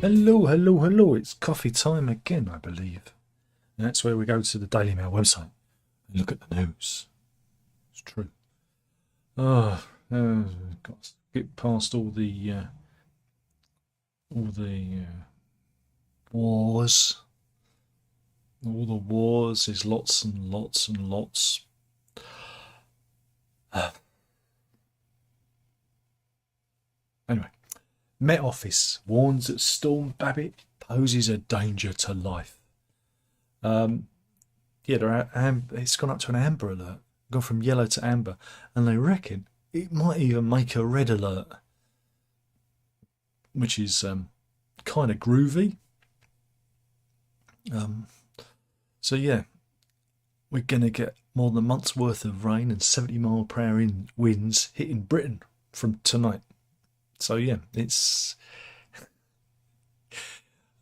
Hello, hello, hello. It's coffee time again, I believe. And that's where we go to the Daily Mail website and look at the news. It's true. Got to get past all the wars. All the wars. There's lots and lots and lots. Anyway. Met Office warns that Storm Babbitt poses a danger to life. It's gone up to an amber alert. Gone from yellow to amber. And they reckon it might even make a red alert. Which is kind of groovy. So yeah, we're going to get more than a month's worth of rain and 70-mile-per-hour winds hitting Britain from tonight. So yeah, it's...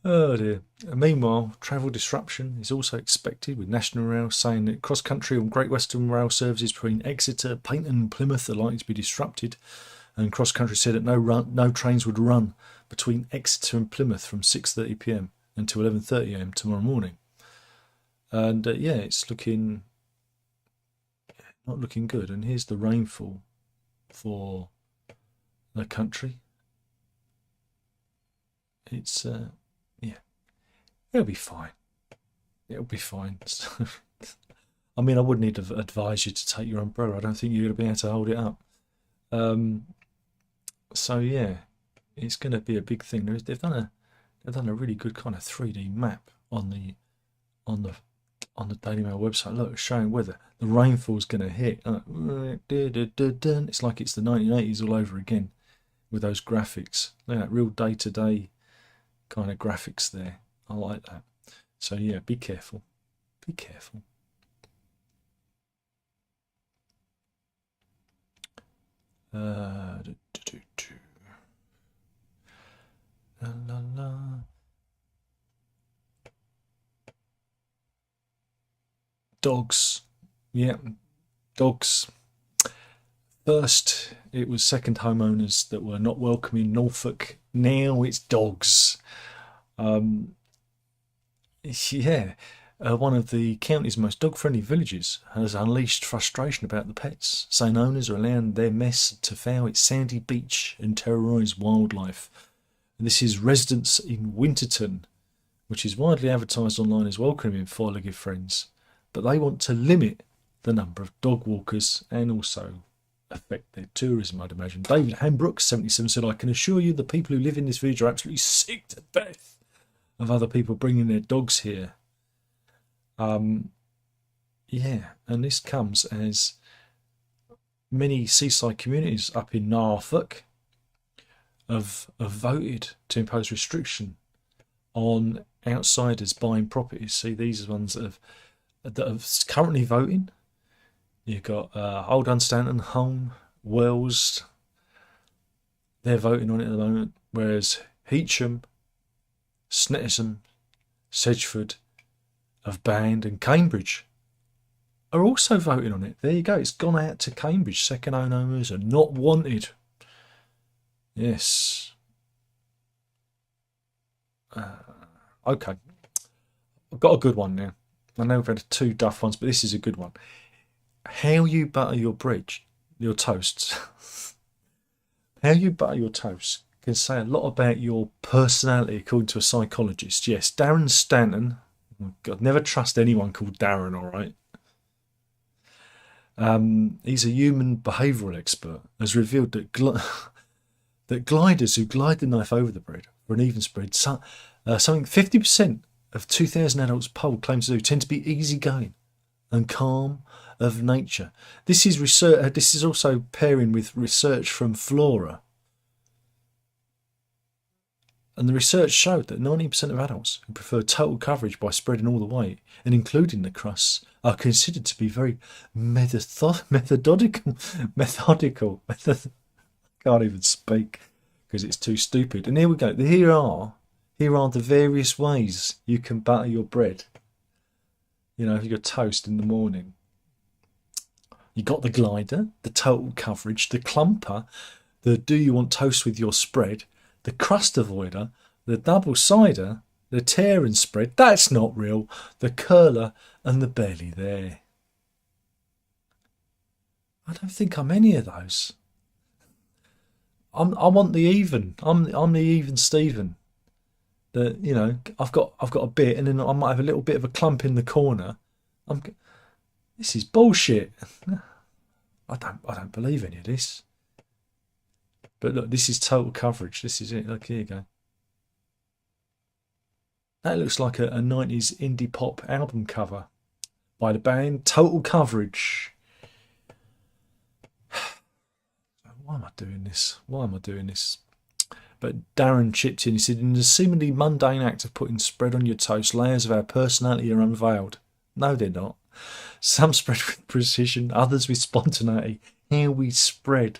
Oh dear. Meanwhile, travel disruption is also expected, with National Rail saying that cross-country and Great Western Rail services between Exeter, Paignton and Plymouth are likely to be disrupted. And cross-country said that no trains would run between Exeter and Plymouth from 6:30 p.m. until 11:30 a.m. tomorrow morning. And yeah, it's not looking good. And here's the rainfall for the country. It's yeah, it'll be fine. It'll be fine. I mean, I wouldn't need to advise you to take your umbrella. I don't think you're going to be able to hold it up. So yeah, it's going to be a big thing. They've done a really good kind of 3D map on the Daily Mail website. Look, showing whether the rainfall's going to hit. It's like it's the 1980s all over again with those graphics. Look at that, real day-to-day kind of graphics there. I like that. So yeah, be careful. Be careful. La, la, la. Dogs. Yeah, dogs. First, it was second homeowners that were not welcome in Norfolk. Now it's dogs. One of the county's most dog-friendly villages has unleashed frustration about the pets, saying owners are allowing their mess to foul its sandy beach and terrorise wildlife. And this is residents in Winterton, which is widely advertised online as welcoming four-legged friends, but they want to limit the number of dog walkers and also affect their tourism, I'd imagine. David Hambrook, 77, said, "I can assure you the people who live in this village are absolutely sick to death of other people bringing their dogs here." Yeah, and this comes as many seaside communities up in Norfolk have voted to impose restriction on outsiders buying properties. See, these are ones that are currently voting. You've got Old Dunstanton, Home, Wells. They're voting on it at the moment, whereas Heacham, Snettisham, Sedgeford have banned, and Cambridge are also voting on it. There you go. It's gone out to Cambridge. Second owners are not wanted. Yes. Okay. I've got a good one now. I know we've had two duff ones, but this is a good one. How you butter your bread, your toasts. How you butter your toast can say a lot about your personality, according to a psychologist. Yes, Darren Stanton. Oh God, never trust anyone called Darren, all right? He's a human behavioural expert, has revealed that that gliders who glide the knife over the bread for an even spread, something 50% of 2,000 adults polled claim to do, tend to be easygoing and calm of nature. This is research. This is also pairing with research from Flora. And the research showed that 90% of adults who prefer total coverage by spreading all the weight and including the crusts are considered to be very methodical. Can't even speak because it's too stupid. And here we go. Here are the various ways you can butter your bread. You know, if you've got toast in the morning, you got the glider, the total coverage, the clumper, the do you want toast with your spread, the crust avoider, The double cider, the tear and spread, that's not real. The curler and the barely there. I don't think I'm any of those. I want the even. I'm the even Stephen. That, you know, I've got a bit, and then I might have a little bit of a clump in the corner. This is bullshit. I don't believe any of this. But look, this is total coverage. This is it. Look, here you go. That looks like a 90s indie pop album cover by the band Total Coverage. Why am I doing this? Why am I doing this? But Darren chipped in. He said, in the seemingly mundane act of putting spread on your toast, layers of our personality are unveiled. No, they're not. Some spread with precision, others with spontaneity. How we spread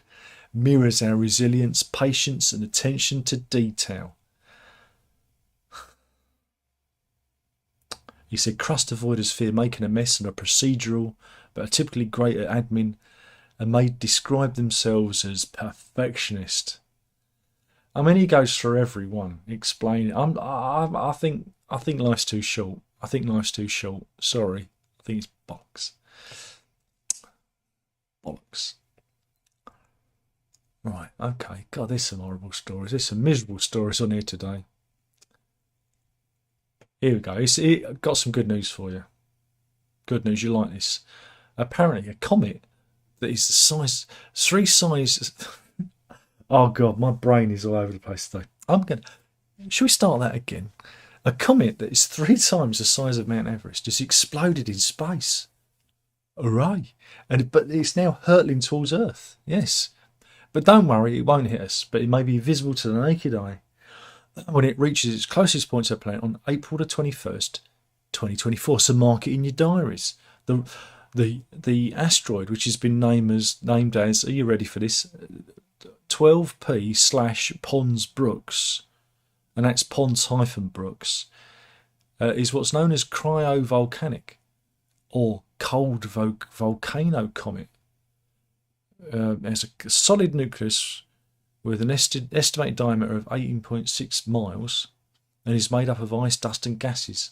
mirrors our resilience, patience, and attention to detail. He said, crust avoiders fear making a mess and are procedural, but are typically great at admin, and may describe themselves as perfectionist. I mean, he goes through every one, explaining. I think life's too short. I think life's too short. Sorry, I think it's bollocks. Bollocks. Right, okay. God, there's some horrible stories. There's some miserable stories on here today. Here we go. It got some good news for you. Good news, you like this. Apparently, a comet that is the size, 3 sizes. Oh God, my brain is all over the place today. Should we start that again? A comet that is 3 times the size of Mount Everest just exploded in space. Hooray! But it's now hurtling towards Earth. Yes. But don't worry, it won't hit us, but it may be visible to the naked eye when it reaches its closest point to the planet on April the 21st, 2024. So mark it in your diaries. The asteroid, which has been named as, are you ready for this? 12P/Pons Brooks, and that's Pons-Brooks, is what's known as cryovolcanic or cold volcano comet. It has a solid nucleus with an estimated diameter of 18.6 miles and is made up of ice, dust and gases.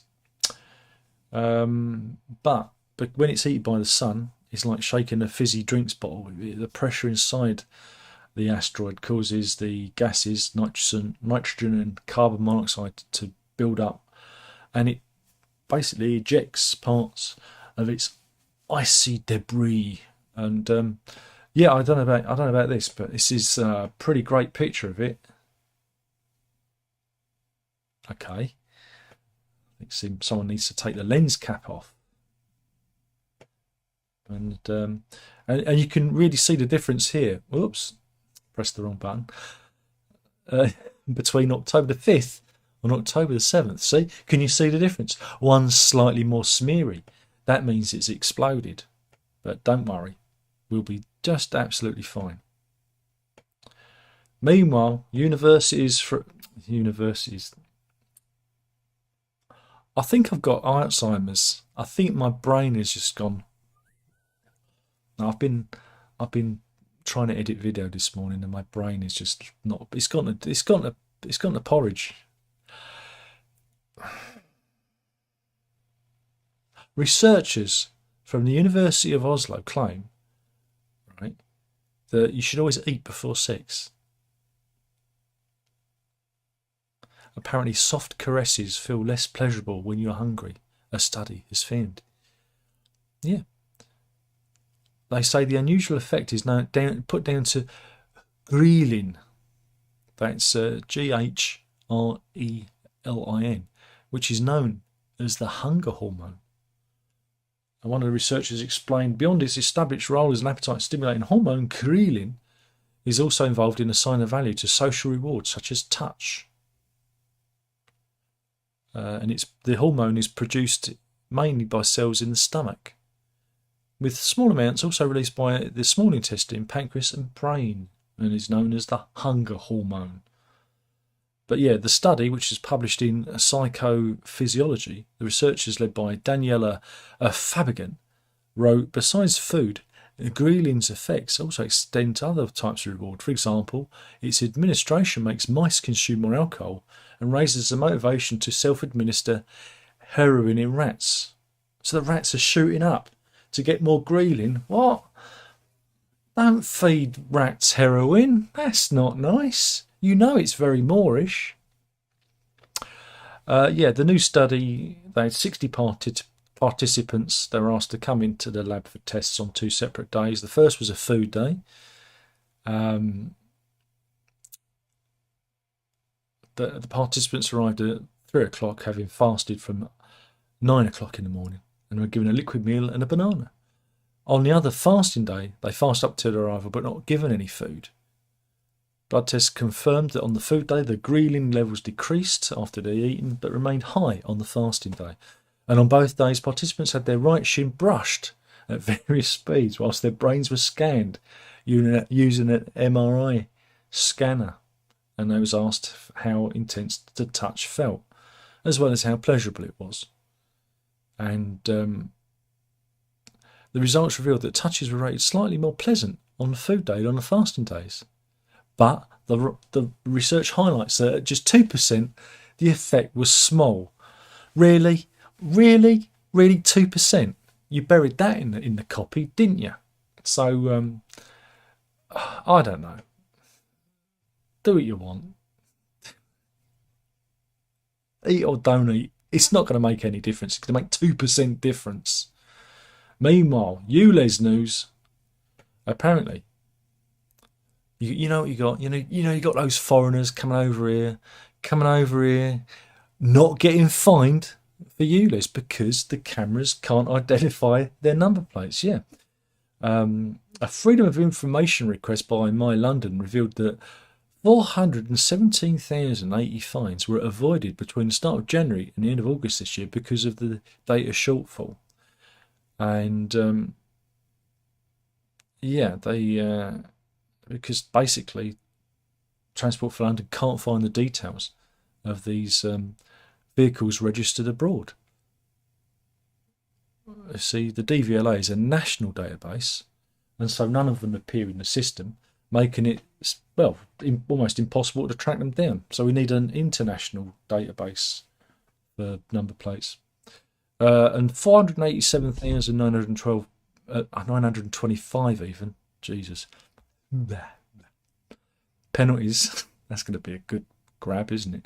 But when it's heated by the sun, it's like shaking a fizzy drinks bottle. The pressure inside the asteroid causes the gases, nitrogen and carbon monoxide, to build up, and it basically ejects parts of its icy debris. And yeah, I don't know about this, but this is a pretty great picture of it. Okay, I think someone needs to take the lens cap off, and you can really see the difference here. Whoops, pressed the wrong button. Between October the 5th and October the 7th. See, can you see the difference? One's slightly more smeary. That means it's exploded. But don't worry, we'll be just absolutely fine. Meanwhile, universities. I think I've got Alzheimer's. I think my brain has just gone. I've been trying to edit video this morning, and my brain is just not. It's gone to porridge. Researchers from the University of Oslo claim, right, that you should always eat before sex. Apparently, soft caresses feel less pleasurable when you're hungry. A study has found. Yeah. They say the unusual effect is now put down to ghrelin. That's GHRELIN, which is known as the hunger hormone. And one of the researchers explained, beyond its established role as an appetite-stimulating hormone, ghrelin is also involved in assigning value to social rewards such as touch. And the hormone is produced mainly by cells in the stomach, with small amounts also released by the small intestine, pancreas and brain, and is known as the hunger hormone. But yeah, the study, which is published in Psychophysiology, the researchers led by Daniela Fabigan, wrote, besides food, Greeling's effects also extend to other types of reward. For example, its administration makes mice consume more alcohol and raises the motivation to self-administer heroin in rats. So the rats are shooting up to get more Greeling. What? Don't feed rats heroin. That's not nice. You know it's very Moorish. The new study, they had 60 participants. They were asked to come into the lab for tests on 2 separate days. The first was a food day. The participants arrived at 3 o'clock, having fasted from 9 o'clock in the morning, and were given a liquid meal and a banana. On the other fasting day, they fast up to their arrival but not given any food. Blood tests confirmed that on the food day, the Greeling levels decreased after they'd eaten but remained high on the fasting day. And on both days, participants had their right shin brushed at various speeds whilst their brains were scanned using an MRI scanner. And they was asked how intense the touch felt, as well as how pleasurable it was. And the results revealed that touches were rated slightly more pleasant on the food day than on the fasting days. But the research highlights that at just 2%, the effect was small. Really, 2%. You buried that in the copy, didn't you? So I don't know. Do what you want. Eat or don't eat. It's not going to make any difference. It's going to make 2% difference. Meanwhile, ULEZ news. Apparently, you know what you got. You got those foreigners coming over here, not getting fined for ULEZ because the cameras can't identify their number plates. Yeah. A Freedom of Information request by My London revealed that 417,080 fines were avoided between the start of January and the end of August this year because of the data shortfall. And because basically Transport for London can't find the details of these vehicles registered abroad. See, the DVLA is a national database, and so none of them appear in the system, making it, well, almost impossible to track them down. So we need an international database for number plates. And 487,912, 925 even, Jesus. Penalties, that's going to be a good grab, isn't it?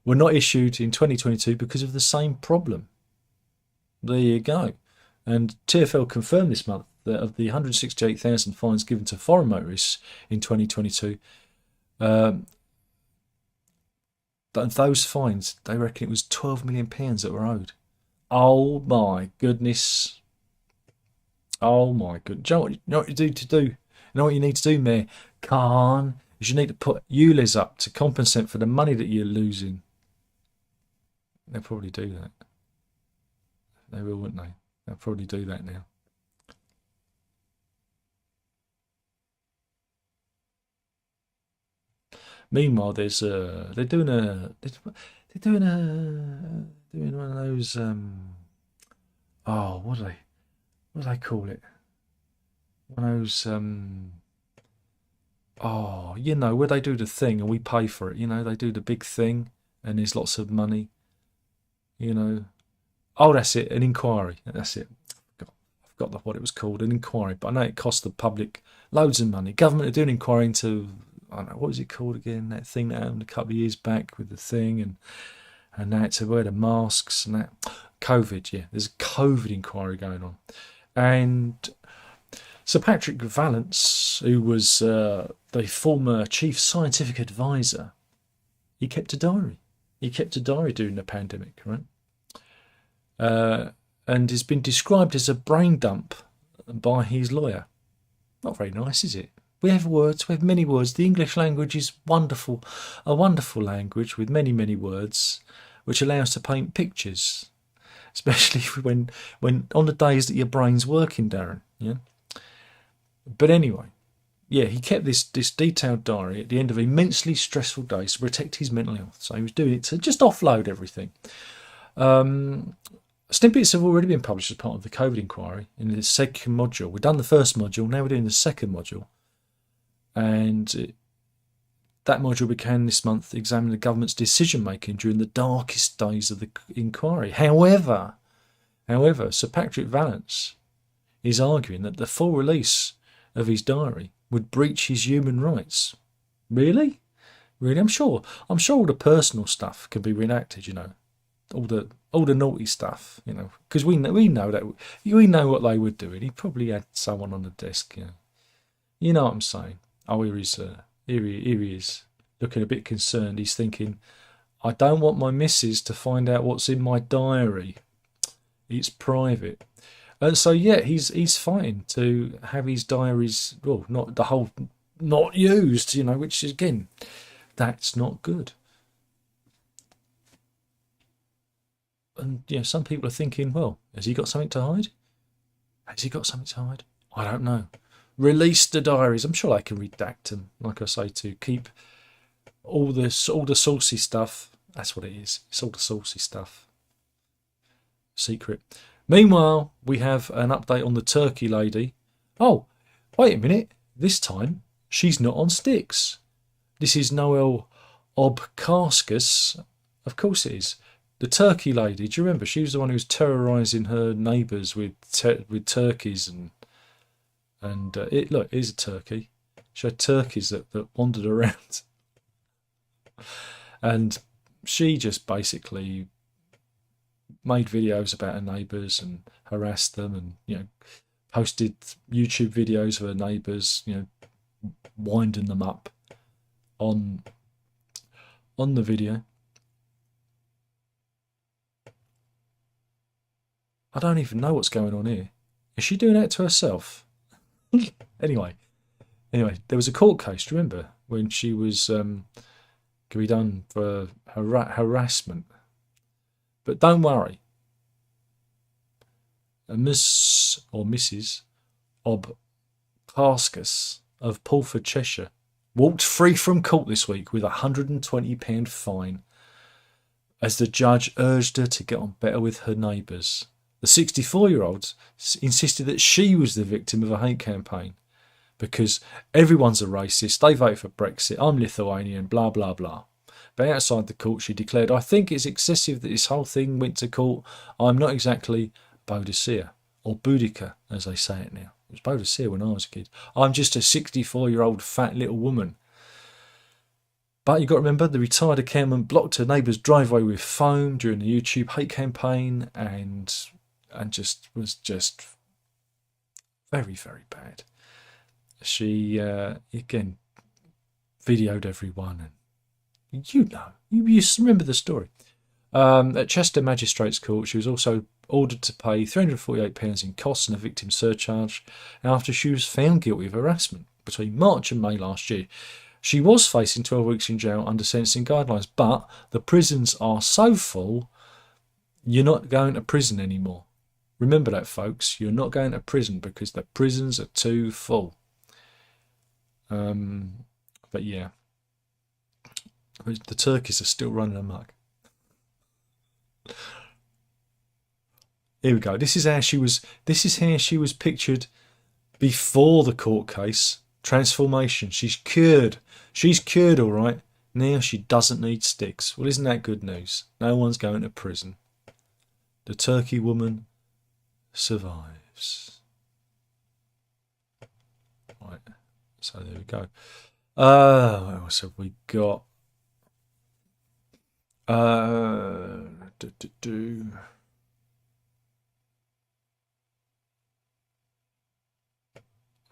Were not issued in 2022 because of the same problem. There you go. And TfL confirmed this month that of the 168,000 fines given to foreign motorists in 2022, those fines, they reckon it was £12 million that were owed. Oh my goodness. Oh my goodness. Do you know what you need to do? You know what you need to do, Mayor Khan? Is you need to put ULEZ up to compensate for the money that you're losing. They'll probably do that. They will, won't they? They'll probably do that now. Meanwhile, they're doing one of those what do they call it? One of those where they do the thing and we pay for it. They do the big thing and there's lots of money. That's it, an inquiry. That's it. I forgot what it was called, an inquiry. But I know it cost the public loads of money. Government are doing an inquiry into, I don't know, what was it called again? That thing that happened a couple of years back with the thing, and now it's to wear the masks and that. COVID, yeah. There's a COVID inquiry going on. And Sir Patrick Vallance, who was the former chief scientific advisor, he kept a diary. He kept a diary during the pandemic, right? And has been described as a brain dump by his lawyer. Not very nice, is it? We have words, we have many words. The English language is wonderful, a wonderful language with many, many words, which allow us to paint pictures, especially when on the days that your brain's working, Darren. Yeah. But anyway, yeah, he kept this detailed diary at the end of immensely stressful days to protect his mental health. So he was doing it to just offload everything. Snippets have already been published as part of the COVID inquiry in the second module. We've done the first module, now we're doing the second module. And that module began this month examining the government's decision making during the darkest days of the inquiry. However, Sir Patrick Vallance is arguing that the full release of his diary would breach his human rights. Really? Really? I'm sure all the personal stuff can be reenacted, you know. All the naughty stuff, you know, because we know what they were doing. He probably had someone on the desk, you know. You know what I'm saying? Oh, here he is, looking a bit concerned. He's thinking, I don't want my missus to find out what's in my diary. It's private. And so, yeah, he's fighting to have his diaries, well, not used, you know, which is, again, that's not good. And, you know, some people are thinking, well, has he got something to hide? Has he got something to hide? I don't know. Release the diaries. I'm sure they can redact them, like I say, to keep all the saucy stuff. That's what it is. It's all the saucy stuff. Secret. Meanwhile, we have an update on the turkey lady. Oh, wait a minute. This time, she's not on sticks. This is Noel Obkarskas. Of course it is. The turkey lady. Do you remember? She was the one who was terrorising her neighbours with turkeys and look, here's a turkey. She had turkeys that wandered around, and she just basically made videos about her neighbours and harassed them, and, you know, posted YouTube videos of her neighbours, you know, winding them up on the video. I don't even know what's going on here. Is she doing that to herself? Anyway, there was a court case, do you remember, when she was going to be done for harassment. But don't worry. A Miss or Mrs. Obkarskas of Pulford, Cheshire, walked free from court this week with a £120 fine as the judge urged her to get on better with her neighbours. The 64-year-old insisted that she was the victim of a hate campaign because everyone's a racist, they vote for Brexit, I'm Lithuanian, blah, blah, blah. But outside the court, she declared, I think it's excessive that this whole thing went to court. I'm not exactly Boadicea, or Boudica, as they say it now. It was Boadicea when I was a kid. I'm just a 64-year-old fat little woman. But you've got to remember, the retired accountant blocked her neighbour's driveway with foam during the YouTube hate campaign and was just very, very bad. She, again, videoed everyone, and you remember the story. At Chester Magistrates Court, she was also ordered to pay £348 in costs and a victim surcharge after she was found guilty of harassment between March and May last year. She was facing 12 weeks in jail under sentencing guidelines, but the prisons are so full, you're not going to prison anymore. Remember that, folks. You're not going to prison because the prisons are too full. But yeah, the turkeys are still running amok. Here we go. This is how she was pictured before the court case. Transformation. She's cured. She's cured, all right. Now she doesn't need sticks. Well, isn't that good news? No one's going to prison. The turkey woman survives. Right. So there we go. What else have we got?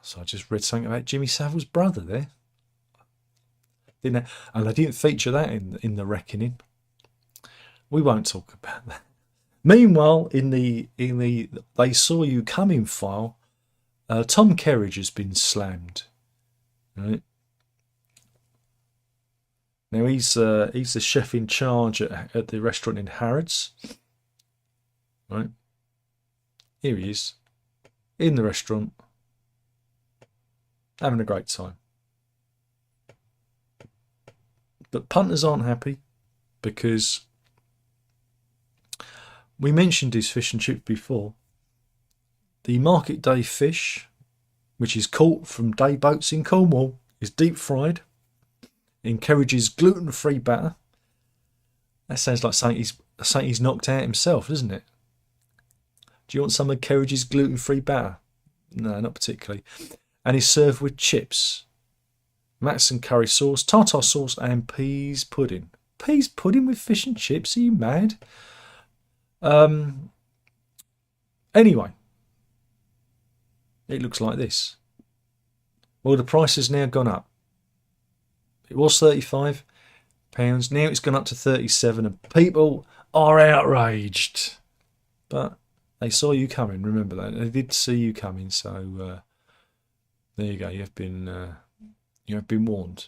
So I just read something about Jimmy Savile's brother there. And I didn't feature that in the reckoning. We won't talk about that. Meanwhile, in the They Saw You Coming file, Tom Kerridge has been slammed. Right. Now he's the chef in charge at the restaurant in Harrods. Right. Here he is in the restaurant, having a great time. But punters aren't happy because we mentioned his fish and chips before. The market day fish, which is caught from day boats in Cornwall, is deep fried, encourages gluten-free batter. That sounds like something he's knocked out himself, doesn't it? Do you want some of Kerridge's gluten-free batter? No, not particularly. And is served with chips, Matson curry sauce, tartar sauce, and peas pudding. Peas pudding with fish and chips? Are you mad? Anyway, it looks like this. Well, the price has now gone up. It was £35. Now it's gone up to 37, and people are outraged. But they saw you coming. Remember that they did see you coming. So there you go. You have been warned.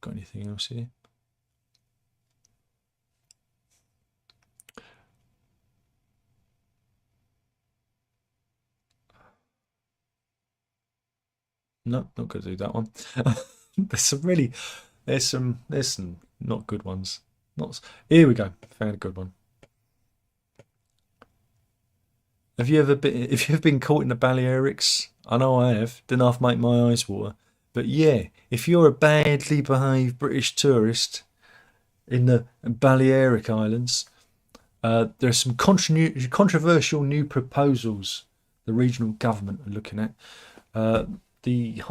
Got anything else here? No, not going to do that one. there's some not good ones. Here we go. Found a good one. If you've been caught in the Balearics, I know I have. Didn't half make my eyes water. But yeah, if you're a badly behaved British tourist in the Balearic Islands, there are some controversial new proposals the regional government are looking at. The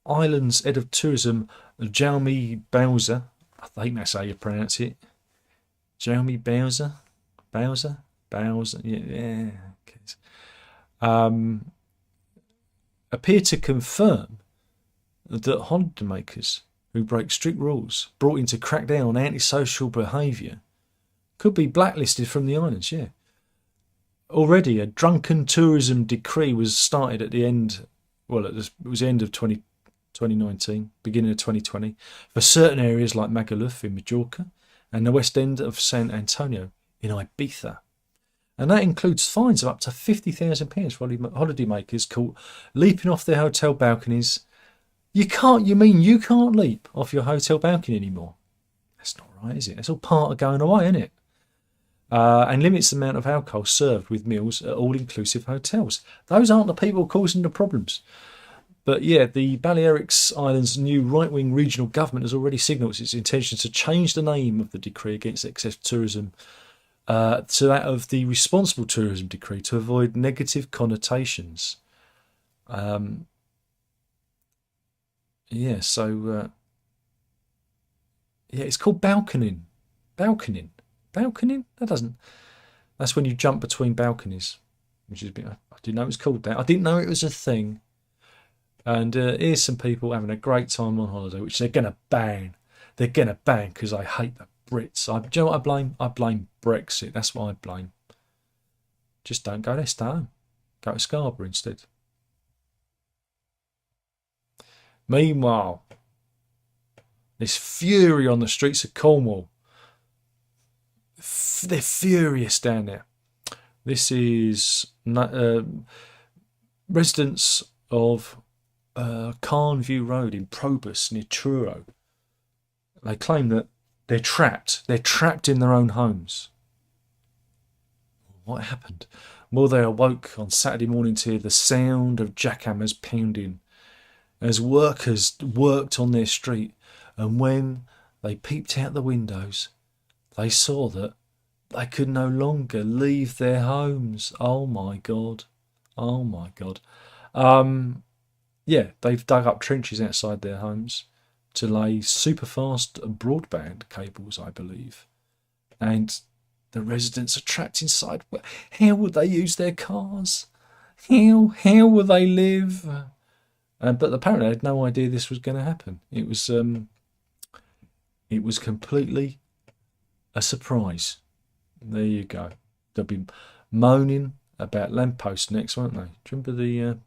island's head of tourism, Jaume Bowser, I think that's how you pronounce it. Jaume Bowser, yeah. Appear to confirm that holidaymakers who break strict rules brought in to crack down on antisocial behaviour could be blacklisted from the islands. Yeah, already a drunken tourism decree was started at the end. Well, it was the end of 2019, beginning of 2020, for certain areas like Magaluf in Majorca and the west end of San Antonio in Ibiza. And that includes fines of up to £50,000 for holidaymakers caught leaping off their hotel balconies. You can't leap off your hotel balcony anymore? That's not right, is it? It's all part of going away, isn't it? And limits the amount of alcohol served with meals at all-inclusive hotels. Those aren't the people causing the problems. But yeah, the Balearics Islands' new right-wing regional government has already signalled its intention to change the name of the decree against excess tourism to that of the Responsible Tourism Decree to avoid negative connotations. It's called balconing. Balconing? That's when you jump between balconies, which is I didn't know it was called that. I didn't know it was a thing. And here's some people having a great time on holiday, which they're going to ban. They're going to ban because I hate the Brits. Do you know what I blame? I blame Brexit. That's what I blame. Just don't go there, stay home. Go to Scarborough instead. Meanwhile, there's fury on the streets of Cornwall. They're furious down there. This is residents of Carnview Road in Probus near Truro. They claim that they're trapped. They're trapped in their own homes. What happened? Well, they awoke on Saturday morning to hear the sound of jackhammers pounding as workers worked on their street, and when they peeped out the windows, they saw that they could no longer leave their homes. Oh my God. They've dug up trenches outside their homes to lay super fast broadband cables, I believe. And the residents are trapped inside. How would they use their cars? How will they live? But apparently they had no idea this was going to happen. It was completely a surprise. There you go. They'll be moaning about lampposts next, won't they? Do you remember the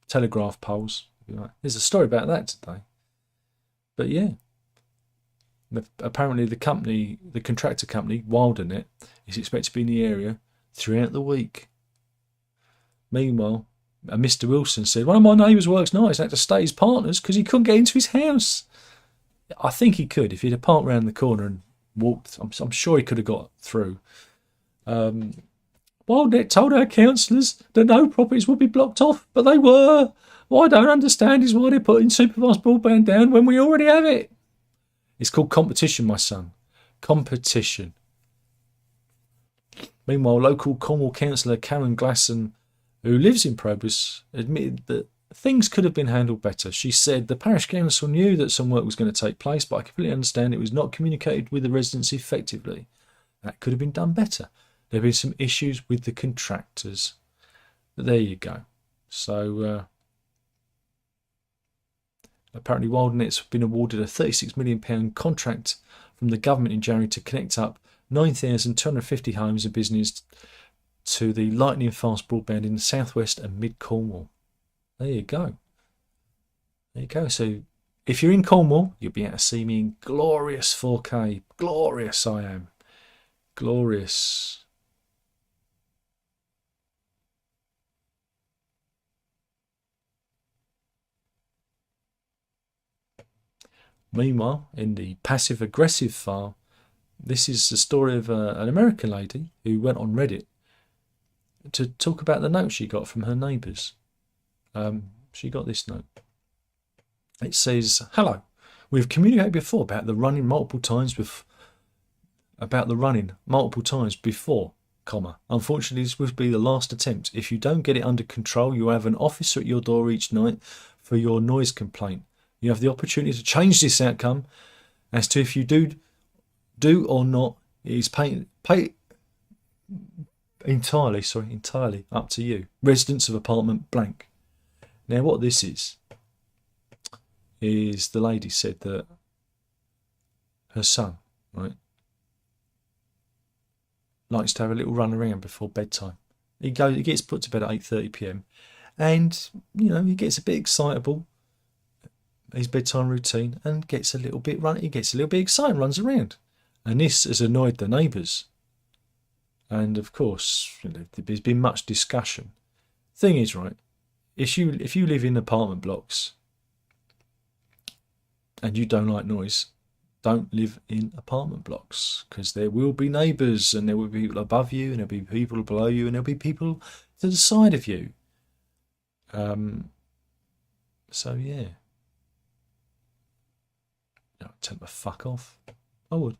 telegraph poles? There's a story about that today. But yeah, apparently the contractor company, Wildernet, is expected to be in the area throughout the week. Meanwhile, And Mr. Wilson said, one of my neighbours works nights and had to stay his partners because he couldn't get into his house. I think he could. If he'd have parked round the corner and walked, I'm sure he could have got through. Wildnet told our councillors that no properties would be blocked off, but they were. What I don't understand is why they're putting supervised broadband down when we already have it. It's called competition, my son. Competition. Meanwhile, local Cornwall councillor Karen Glasson, who lives in Probus, admitted that things could have been handled better. She said the parish council knew that some work was going to take place, but I completely understand it was not communicated with the residents effectively. That could have been done better. There have been some issues with the contractors. But there you go. So, apparently Wildnet's been awarded a £36 million contract from the government in January to connect up 9,250 homes and business to the lightning fast broadband in the southwest and mid Cornwall. There you go. There you go. So if you're in Cornwall, you'll be able to see me in glorious 4K. Glorious I am. Glorious. Meanwhile, in the passive-aggressive file, this is the story of an American lady who went on Reddit to talk about the note she got from her neighbours. She got this note. It says, "Hello, we've communicated before about the running multiple times before, comma. Unfortunately, this will be the last attempt. If you don't get it under control, you have an officer at your door each night for your noise complaint. You have the opportunity to change this outcome. As to if you do or not, it is entirely up to you. Residents of apartment blank." Now, what this is the lady said that her son, right, likes to have a little run around before bedtime. He gets put to bed at 8:30 p.m. and he gets a bit excitable. His bedtime routine and gets a little bit excited, runs around, and this has annoyed the neighbours. And of course, there's been much discussion. Thing is, right, if you live in apartment blocks and you don't like noise, don't live in apartment blocks, because there will be neighbours and there will be people above you and there'll be people below you and there'll be people to the side of you. So yeah. Tell them to fuck off. I would.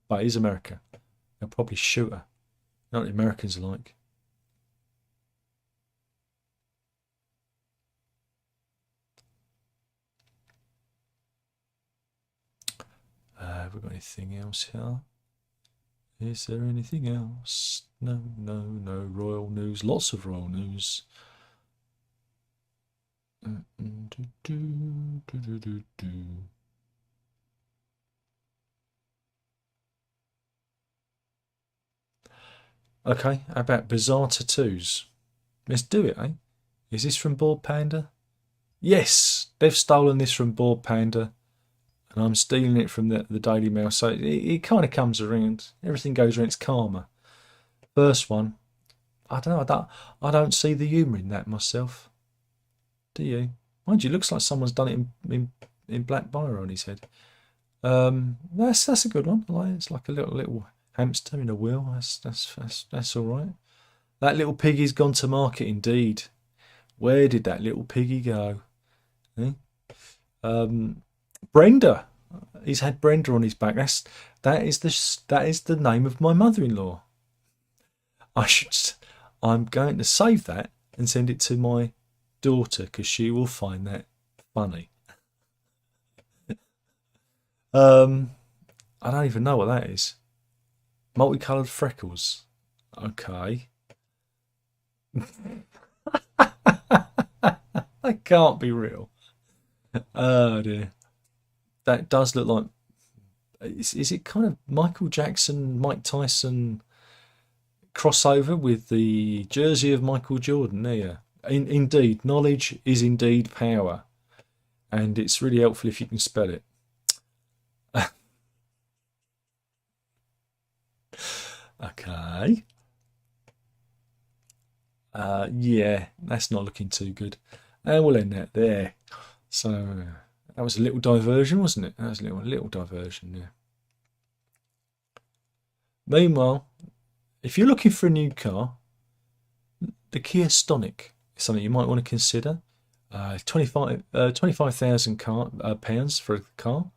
But it is America. They'll probably shoot her. You know what the Americans are like. Have we got anything else here? Is there anything else? No. Royal news. Lots of royal news. Okay, how about bizarre tattoos? Let's do it, eh? Is this from Bored Panda? Yes, they've stolen this from Bored Panda, and I'm stealing it from the Daily Mail. So it kind of comes around. Everything goes around. It's karma. First one, I don't know. I don't see the humour in that myself. Do you? Mind you, looks like someone's done it in black biro on his head. That's a good one. It's like a little hamster in a wheel. That's all right. That little piggy's gone to market indeed. Where did that little piggy go? Eh? Brenda. He's had Brenda on his back. That is the name of my mother-in-law. I'm going to save that and send it to my daughter because she will find that funny. I don't even know what that is. Multicoloured freckles. Okay. That can't be real. Oh dear. That does look like... Is it kind of Michael Jackson, Mike Tyson crossover with the jersey of Michael Jordan? There. Indeed, knowledge is indeed power. And it's really helpful if you can spell it. Okay. Yeah, that's not looking too good. And we'll end that there. So that was a little diversion, wasn't it? That was a little diversion, yeah. Meanwhile, if you're looking for a new car, the Kia Stonic is something you might want to consider. 25,000 pounds for a car,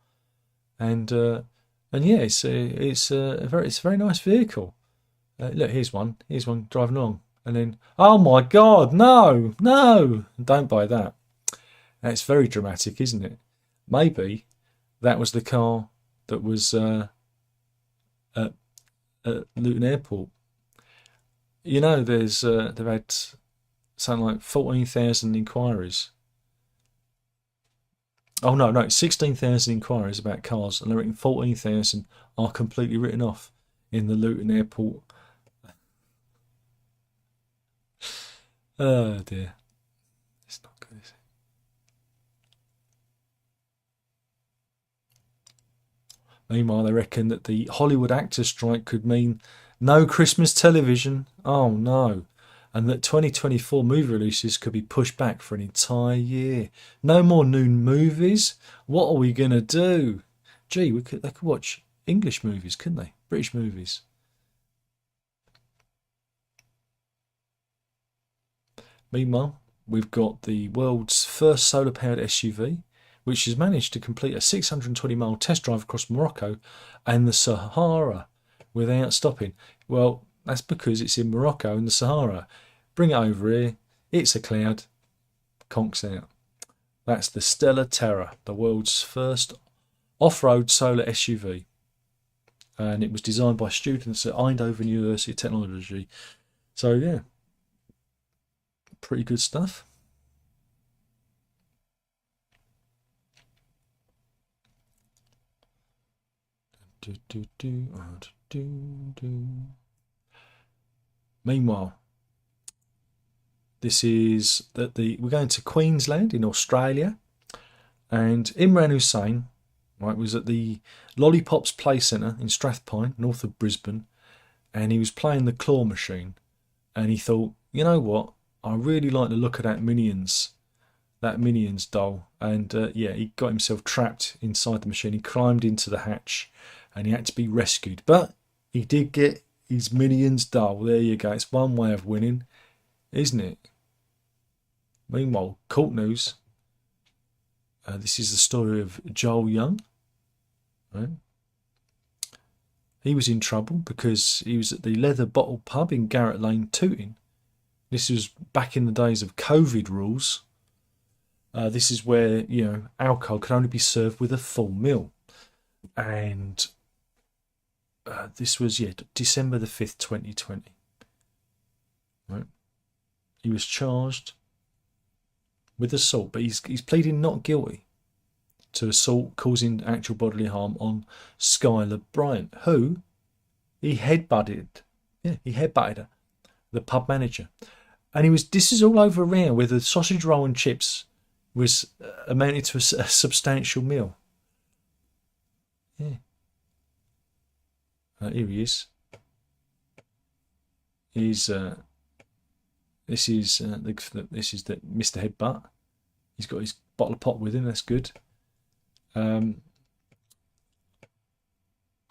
and yeah, it's a very nice vehicle. Look, here's one driving along, and then oh my God, no, don't buy that. That's very dramatic, isn't it? Maybe that was the car that was at Luton Airport. You know, they've had something like 14,000 inquiries. Oh no, 16,000 inquiries about cars, and I reckon 14,000 are completely written off in the Luton Airport. Oh dear, it's not good, is it? Meanwhile, they reckon that the Hollywood actors' strike could mean no Christmas television. Oh no. And that 2024 movie releases could be pushed back for an entire year. No more new movies? What are we going to do? Gee, they could watch English movies, couldn't they? British movies. Meanwhile, we've got the world's first solar-powered SUV, which has managed to complete a 620-mile test drive across Morocco and the Sahara without stopping. Well, that's because it's in Morocco and the Sahara. Bring it over here. It's a cloud. Conks out. That's the Stella Terra, the world's first off-road solar SUV. And it was designed by students at Eindhoven University of Technology. So, yeah. Pretty good stuff. Meanwhile, this is that we're going to Queensland in Australia, and Imran Hussain, right, was at the Lollipops Play Centre in Strathpine, north of Brisbane, and he was playing the claw machine, and he thought, you know what, I really like the look of that Minions doll, and yeah, he got himself trapped inside the machine. He climbed into the hatch, and he had to be rescued, but he did get his Minions doll. There you go. It's one way of winning, isn't it? Meanwhile, court news. This is the story of Joel Young. Right? He was in trouble because he was at the Leather Bottle pub in Garrett Lane, Tooting. This was back in the days of COVID rules. This is where, you know, alcohol could only be served with a full meal. And this was, yeah, December the 5th, 2020. Right? He was charged with assault, but he's pleading not guilty to assault causing actual bodily harm on Skylar Bryant, who he headbutted. Yeah, he headbutted her, the pub manager. And this is all over around where the sausage roll and chips was amounted to a substantial meal. Yeah. Here he is. This is the Mr. Headbutt. He's got his bottle of pop with him. That's good. And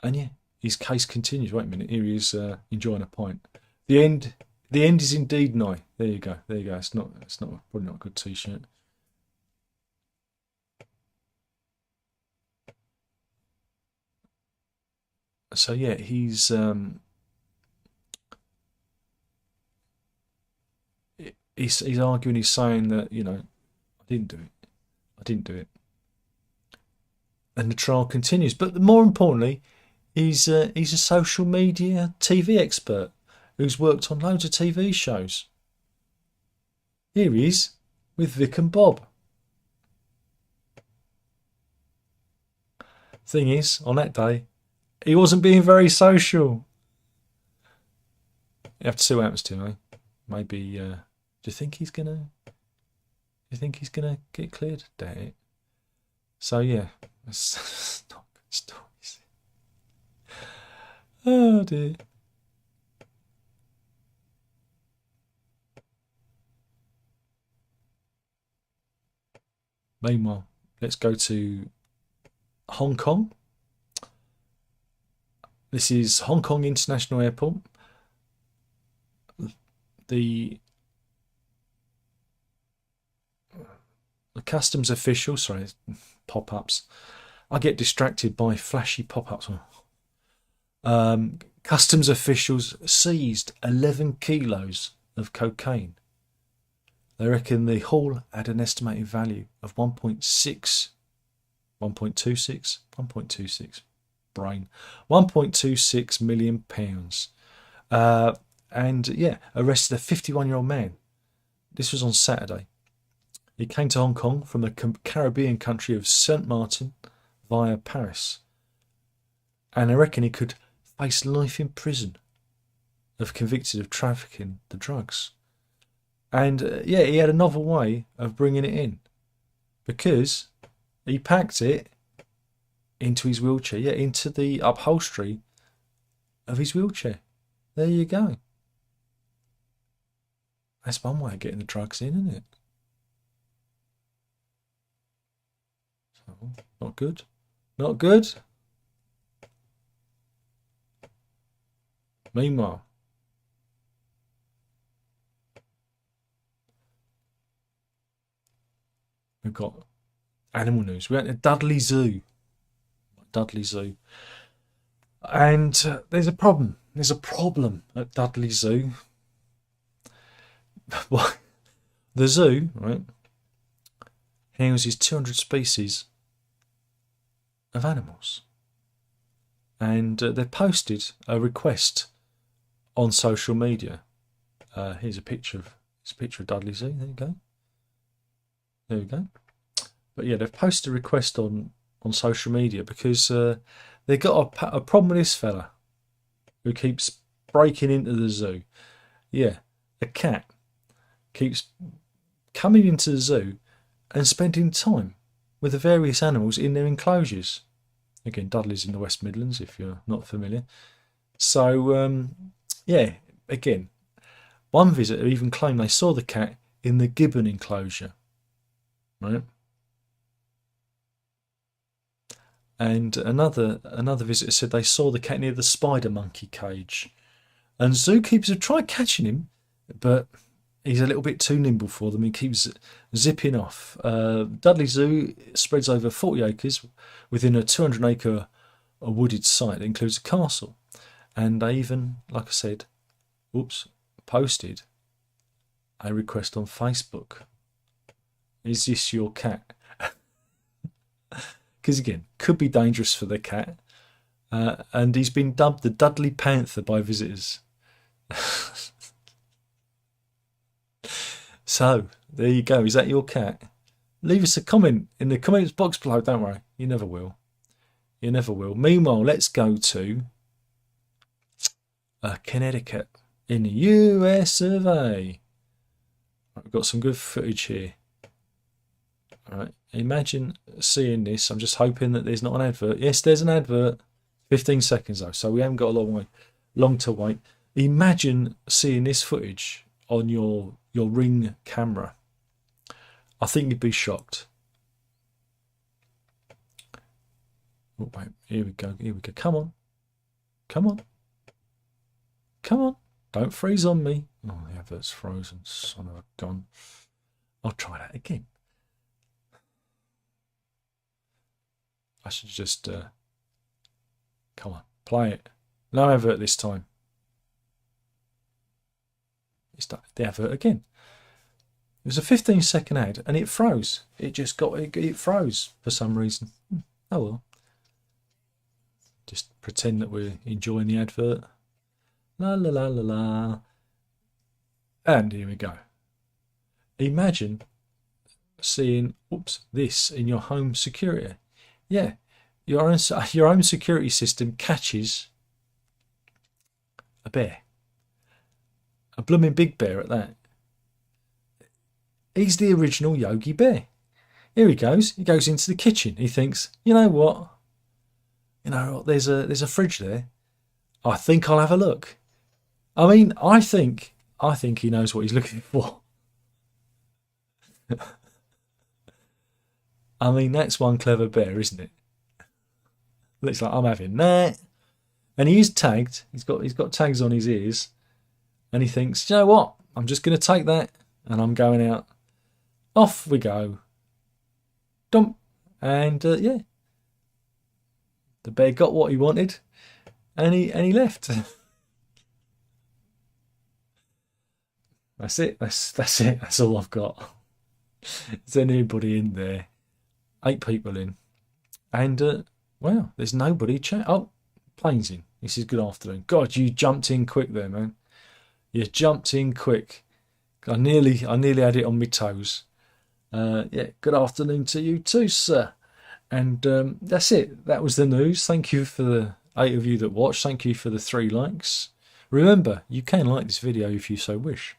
yeah, his case continues. Wait a minute. Here he is enjoying a pint. The end is indeed nigh. There you go. It's probably not a good T-shirt. So yeah, he's arguing. He's saying that, you know, I didn't do it. And the trial continues. But more importantly, he's a social media TV expert who's worked on loads of TV shows. Here he is with Vic and Bob. Thing is, on that day, he wasn't being very social. You have to see what happens to him, eh? Maybe. Do you think he's gonna get cleared? Doubt it. So yeah, it's not good stories. Oh dear. Meanwhile, let's go to Hong Kong. This is Hong Kong International Airport. The customs official, sorry, pop-ups. I get distracted by flashy pop-ups. Customs officials seized 11 kilos of cocaine. They reckon the haul had an estimated value of 1.26 million pounds. And yeah, arrested a 51-year-old man. This was on Saturday. He came to Hong Kong from the Caribbean country of Saint Martin via Paris. And I reckon he could face life in prison if convicted of trafficking the drugs. And yeah, he had a novel way of bringing it in, because he packed it into his wheelchair, yeah, into the upholstery of his wheelchair. There you go. That's one way of getting the drugs in, isn't it? So, not good. Not good. Meanwhile, we've got animal news. We're at the Dudley Zoo. Dudley Zoo. And there's a problem. There's a problem at Dudley Zoo. The zoo, right, houses 200 species of animals. And they've posted a request on social media. Here's a picture of Dudley Zoo. There you go. There we go. But yeah, they've posted a request on social media because they've got a problem with this fella who keeps breaking into the zoo. Yeah, a cat keeps coming into the zoo and spending time with the various animals in their enclosures. Again, Dudley's in the West Midlands, if you're not familiar. So, yeah, again, one visitor even claimed they saw the cat in the gibbon enclosure. Right? And another visitor said they saw the cat near the spider monkey cage. And zookeepers have tried catching him, but he's a little bit too nimble for them. He keeps zipping off. Dudley Zoo spreads over 40 acres within a 200-acre wooded site that includes a castle. And they even, like I said, posted a request on Facebook. Is this your cat? Because again, could be dangerous for the cat. And he's been dubbed the Dudley Panther by visitors. So, there you go. Is that your cat? Leave us a comment in the comments box below. Don't worry. You never will. You never will. Meanwhile, let's go to Connecticut in the US of A. We've got some good footage here. All right. Imagine seeing this. I'm just hoping that there's not an advert. Yes, there's an advert. 15 seconds though, so we haven't got a long to wait. Imagine seeing this footage on your Ring camera. I think you'd be shocked. Oh, wait, here we go. Here we go. Come on. Come on. Come on. Don't freeze on me. Oh, the advert's frozen. Son of a gun. I'll try that again. I should just come on, play it. No advert this time. It's the advert again. It was a 15-second ad and it froze. It just it froze for some reason. Oh well. Just pretend that we're enjoying the advert. La la la la la. And here we go. Imagine seeing this in your home security. Yeah, your own security system catches a bear. A blooming big bear at that. He's the original Yogi Bear. Here he goes. He goes into the kitchen. He thinks, you know what? There's a fridge there. I think I'll have a look. I mean, I think he knows what he's looking for. I mean, that's one clever bear, isn't it? Looks like I'm having that. And he is tagged. He's got tags on his ears. And he thinks, you know what? I'm just going to take that and I'm going out. Off we go. Dump. And yeah. The bear got what he wanted and he left. That's it. That's it. That's all I've got. Is there anybody in there? 8 people in. And wow, there's nobody chat. Oh, Plane's in. He says, good afternoon. God, you jumped in quick there, man. You jumped in quick. I nearly had it on my toes. Yeah, good afternoon to you too, sir. And that's it. That was the news. Thank you for the 8 of you that watched. Thank you for the 3 likes. Remember, you can like this video if you so wish.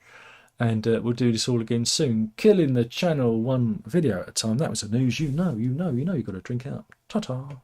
And we'll do this all again soon. Killing the channel 1 video at a time. That was the news. You know, you've got to drink out. Ta-ta.